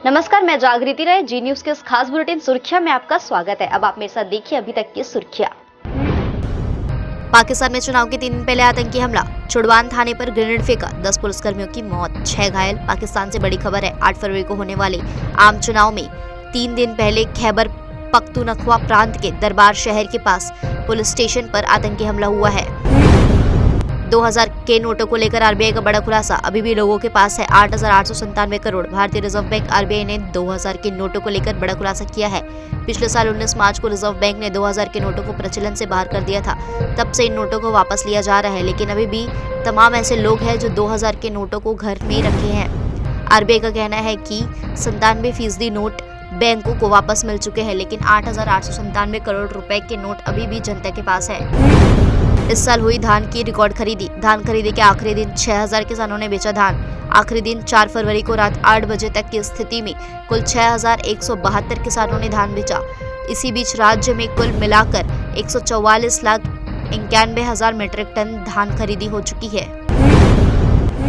नमस्कार, मैं जागृति राय। जी न्यूज के इस खास बुलेटिन सुर्खियां में आपका स्वागत है। अब आप मेरे साथ देखिए अभी तक की सुर्खियां। पाकिस्तान में चुनाव के 3 दिन पहले आतंकी हमला, चुड़वान थाने पर ग्रेनेड फेंका, 10 पुलिसकर्मियों की मौत, 6 घायल। पाकिस्तान से बड़ी खबर है। 8 फरवरी को होने वाले आम चुनाव में 3 दिन पहले खैबर पख्तूनख्वा प्रांत के दरबार शहर के पास पुलिस स्टेशन पर आतंकी हमला हुआ है। 2000 के नोटों को लेकर आरबीआई का बड़ा खुलासा, अभी भी लोगों के पास है 8,897 करोड़। भारतीय रिजर्व बैंक आरबीआई ने 2000 के नोटों को लेकर बड़ा खुलासा किया है। पिछले साल 19 मार्च को रिजर्व बैंक ने 2000 के नोटों को प्रचलन से बाहर कर दिया था। तब से इन नोटों को वापस लिया जा रहा है, लेकिन अभी भी तमाम ऐसे लोग हैं जो 2000 के नोटों को घर में रखे हैं। आरबीआई का कहना है कि 97% नोट बैंकों को वापस मिल चुके हैं, लेकिन 8,897 करोड़ रुपए के नोट अभी भी जनता के पास है। इस साल हुई धान की रिकॉर्ड खरीदी। धान खरीदी के आखिरी दिन 6000 किसानों ने बेचा धान। आखिरी दिन 4 फरवरी को रात 8 बजे तक की स्थिति में कुल 6172 किसानों ने धान बेचा। इसी बीच राज्य में कुल मिलाकर 144,91,000 मीट्रिक टन धान खरीदी हो चुकी है।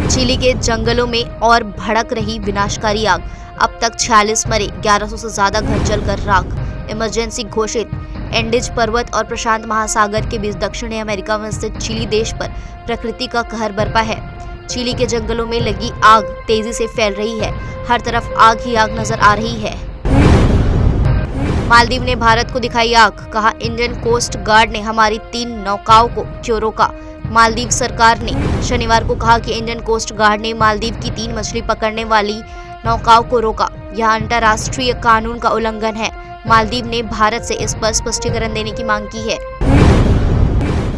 चिली के जंगलों में और भड़क रही विनाशकारी आग, अब तक 46 मरे, 1100 से ज्यादा घर जलकर राख। इमरजेंसी घोषित। एंडीज पर्वत और प्रशांत महासागर के बीच दक्षिणी अमेरिका में स्थित चिली देश पर प्रकृति का कहर बरपा है। चिली के जंगलों में लगी आग तेजी से फैल रही है। हर तरफ आग ही आग नजर आ रही है। मालदीव ने भारत को दिखाई आग, कहा इंडियन कोस्ट गार्ड ने हमारी 3 नौकाओं को क्यों रोका। मालदीव सरकार ने शनिवार को कहा कि इंडियन कोस्ट गार्ड ने मालदीव की 3 मछली पकड़ने वाली नौकाओं को रोका। यह अंतर्राष्ट्रीय कानून का उल्लंघन है। मालदीव ने भारत से इस पर स्पष्टीकरण देने की मांग की है।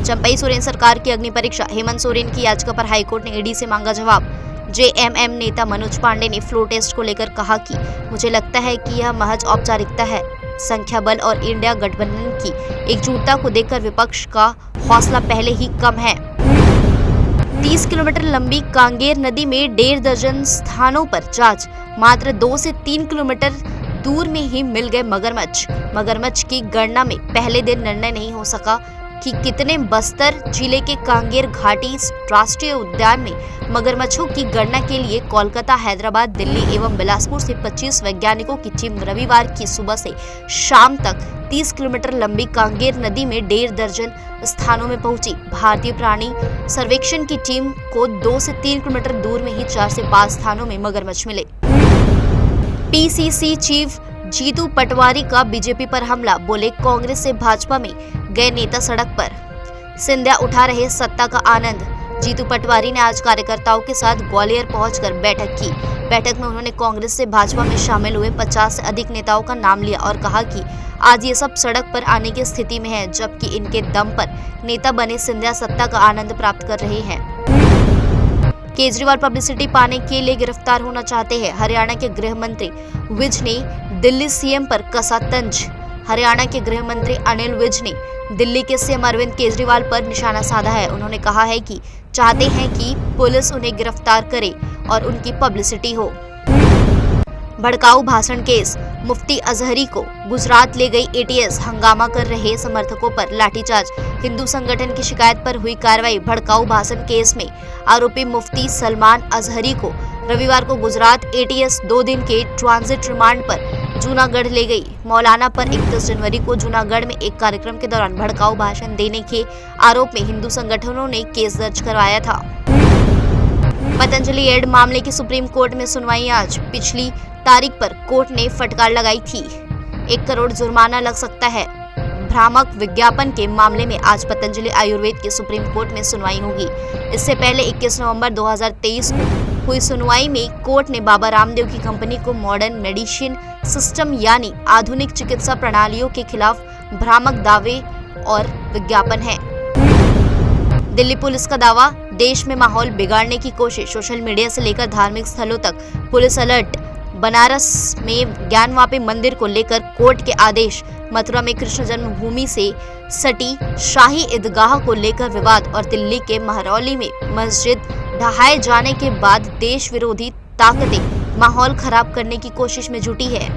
चंपई सोरेन सरकार की अग्नि परीक्षा, हेमंत सोरेन की याचिका पर हाईकोर्ट ने ईडी से मांगा जवाब। जेएमएम नेता मनोज पांडे ने फ्लो टेस्ट को लेकर कहा कि मुझे लगता है कि यह महज औपचारिकता है। संख्या बल और इंडिया गठबंधन की एकजुटता को देखकर विपक्ष का हौसला पहले ही कम है। 30 किलोमीटर लंबी कांगेर नदी में 1.5 दर्जन स्थानों पर जांच, मात्र 2 से 3 किलोमीटर दूर में ही मिल गए मगरमच्छ। मगरमच्छ की गणना में पहले दिन निर्णय नहीं हो सका कि कितने। बस्तर जिले के कांगेर घाटी राष्ट्रीय उद्यान में मगरमच्छों की गणना के लिए कोलकाता, हैदराबाद, दिल्ली एवं बिलासपुर से 25 वैज्ञानिकों की टीम रविवार की सुबह से शाम तक 30 किलोमीटर लंबी कांगेर नदी में 1.5 दर्जन स्थानों में पहुंची। भारतीय प्राणी सर्वेक्षण की टीम को 2 से 3 किलोमीटर दूर में ही 4 से 5 स्थानों में मगरमच्छ मिले। पीसीसी चीफ जीतू पटवारी का बीजेपी पर हमला, बोले कांग्रेस से भाजपा में गए नेता सड़क पर। सिंधिया उठा रहे सत्ता का आनंद। जीतू पटवारी ने आज कार्यकर्ताओं के साथ ग्वालियर पहुंचकर बैठक की। बैठक में उन्होंने कांग्रेस से भाजपा में शामिल हुए 50 से अधिक नेताओं का नाम लिया और कहा कि आज ये सब सड़क पर आने की स्थिति में है, जबकि इनके दम पर नेता बने सिंधिया सत्ता का आनंद प्राप्त कर रहे हैं। केजरीवाल पब्लिसिटी पाने के लिए गिरफ्तार होना चाहते हैं। हरियाणा के गृह मंत्री विज ने दिल्ली सीएम पर कसा तंज। हरियाणा के गृह मंत्री अनिल विज ने दिल्ली के सीएम अरविंद केजरीवाल पर निशाना साधा है। उन्होंने कहा है कि चाहते हैं कि पुलिस उन्हें गिरफ्तार करे और उनकी पब्लिसिटी हो। भड़काऊ भाषण केस, मुफ्ती अजहरी को गुजरात ले गई एटीएस, हंगामा कर रहे समर्थकों पर लाठीचार्ज। हिंदू संगठन की शिकायत पर हुई कार्रवाई। भड़काऊ भाषण केस में आरोपी मुफ्ती सलमान अजहरी को रविवार को गुजरात एटीएस 2 दिन के ट्रांजिट रिमांड पर जूनागढ़ ले गई। मौलाना पर 31 जनवरी को जूनागढ़ में एक कार्यक्रम के दौरान भड़काऊ भाषण देने के आरोप में हिंदू संगठनों ने केस दर्ज करवाया था। पतंजलि एड मामले की सुप्रीम कोर्ट में सुनवाई आज। पिछली तारीख पर कोर्ट ने फटकार लगाई थी, 1 करोड़ जुर्माना लग सकता है। भ्रामक विज्ञापन के मामले में आज पतंजलि आयुर्वेद की सुप्रीम कोर्ट में सुनवाई होगी। इससे पहले 21 नवंबर 2023 को हुई सुनवाई में कोर्ट ने बाबा रामदेव की कंपनी को मॉडर्न मेडिसिन सिस्टम यानी आधुनिक चिकित्सा प्रणालियों के खिलाफ भ्रामक दावे और विज्ञापन है। दिल्ली पुलिस का दावा, देश में माहौल बिगाड़ने की कोशिश। सोशल मीडिया से लेकर धार्मिक स्थलों तक पुलिस अलर्ट। बनारस में ज्ञानवापी मंदिर को लेकर कोर्ट के आदेश। मथुरा में कृष्ण जन्मभूमि से सटी शाही ईदगाह को लेकर विवाद और दिल्ली के महरौली में मस्जिद ढहाए जाने के बाद देश विरोधी ताकतें माहौल खराब करने की कोशिश में जुटी है।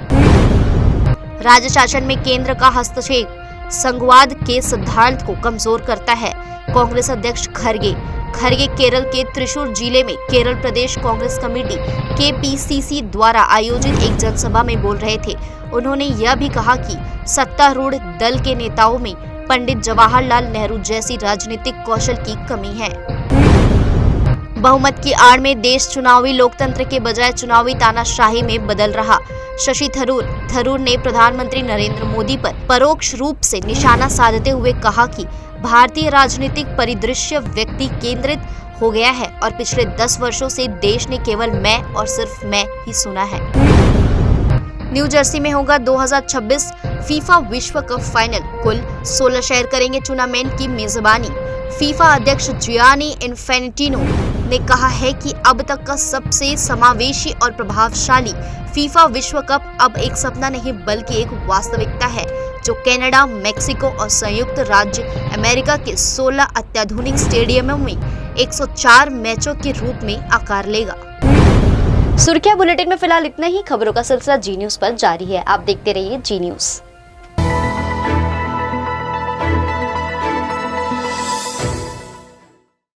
राज्य शासन में केंद्र का हस्तक्षेप संघवाद के सिद्धांत को कमजोर करता है। कांग्रेस अध्यक्ष खरगे खरगे केरल के त्रिशूर जिले में केरल प्रदेश कांग्रेस कमेटी KPCC द्वारा आयोजित एक जनसभा में बोल रहे थे। उन्होंने यह भी कहा कि सत्तारूढ़ दल के नेताओं में पंडित जवाहरलाल नेहरू जैसी राजनीतिक कौशल की कमी है। बहुमत की आड़ में देश चुनावी लोकतंत्र के बजाय चुनावी तानाशाही में बदल रहा। शशि थरूर ने प्रधानमंत्री नरेंद्र मोदी पर परोक्ष रूप से निशाना साधते हुए कहा कि भारतीय राजनीतिक परिदृश्य व्यक्ति केंद्रित हो गया है और पिछले 10 वर्षों से देश ने केवल मैं और सिर्फ मैं ही सुना है। न्यू जर्सी में होगा 2026 फीफा विश्व कप फाइनल। कुल 16 शहर करेंगे टूर्नामेंट की मेजबानी। फीफा अध्यक्ष जियानी इन्फेंटिनो ने कहा है कि अब तक का सबसे समावेशी और प्रभावशाली फीफा विश्व कप अब एक सपना नहीं बल्कि एक वास्तविकता है, जो कनाडा, मेक्सिको और संयुक्त राज्य अमेरिका के 16 अत्याधुनिक स्टेडियमों में 104 मैचों के रूप में आकार लेगा। सुर्खियां बुलेटिन में फिलहाल इतना ही। खबरों का सिलसिला जी न्यूज पर जारी है। आप देखते रहिए जी न्यूज।